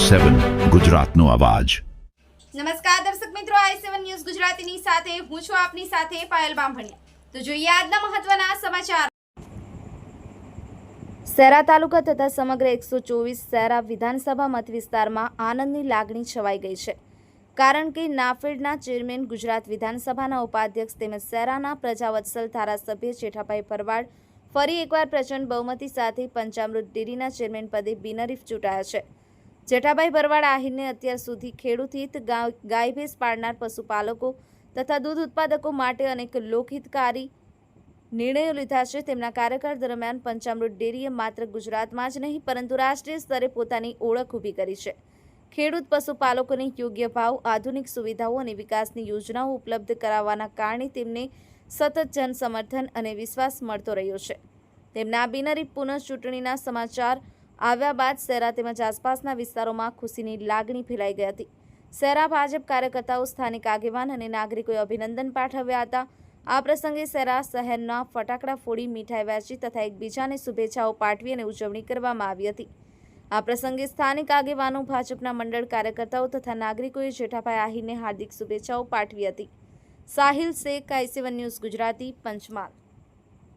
i7 ગુજરાતનો અવાજ। નમસ્કાર દર્શક મિત્રો, i7 ન્યૂઝ ગુજરાતીની સાથે હું છું આપની સાથે પાયલ બામભણિયા। તો જોઈએ આજના મહત્વના સમાચાર। શહેરા તાલુકા તથા સમગ્ર 124 શહેરા વિધાનસભા મત વિસ્તારમાં આનંદની લાગણી છવાઈ ગઈ છે, કારણ કે નાફેડના ચેરમેન, ગુજરાત વિધાનસભાના ઉપાધ્યક્ષ તેમજ શહેરાના પ્રજાવત્સલ ધારાસભ્ય જેઠાભાઈ ભરવાડ ફરી એકવાર પ્રચંડ બહુમતી સાથે પંચામૃત ડેરીના ચેરમેન પદે બિનહરીફ ચૂંટાયા છે। જેઠાભાઈ ભરવાડ આહિરને અત્યાર સુધી ખેડૂત હિત, ગાય ભેંસ પાળનાર પશુપાલકો તથા દૂધ ઉત્પાદકો માટે અનેક લોકહિતકારી નિર્ણયો લીધા છે। તેમના કાર્યકાળ દરમિયાન પંચામૃત ડેરીએ માત્ર ગુજરાતમાં જ નહીં પરંતુ રાષ્ટ્રીય સ્તરે પોતાની ઓળખ ઊભી કરી છે। ખેડૂત પશુપાલકોને યોગ્ય ભાવ, આધુનિક સુવિધાઓ અને વિકાસની યોજનાઓ ઉપલબ્ધ કરાવવાના કારણે તેમને સતત જન સમર્થન અને વિશ્વાસ મળતો રહ્યો છે। તેમના બિનહરીફ પુનઃ ચૂંટણીના સમાચાર આવ્યા બાદ શહેરા તેમજ આસપાસના વિસ્તારોમાં ખુશીની લાગણી ફેલાઈ ગઈ હતી। શહેરા ભાજપ કાર્યકર્તાઓ, સ્થાનિક આગેવાન અને નાગરિકોએ અભિનંદન પાઠવ્યા હતા। આ પ્રસંગે શહેરા શહેરના ફટાકડા ફોડી, મીઠાઈ વહેંચી તથા એકબીજાને શુભેચ્છાઓ પાઠવી અને ઉજવણી કરવામાં આવી હતી। આ પ્રસંગે સ્થાનિક આગેવાનો, ભાજપના મંડળ કાર્યકર્તાઓ તથા નાગરિકોએ જેઠાભાઈ આહિરને હાર્દિક શુભેચ્છાઓ પાઠવી હતી। Sahil Sheikh, i7 news Gujarati, Panchmahal.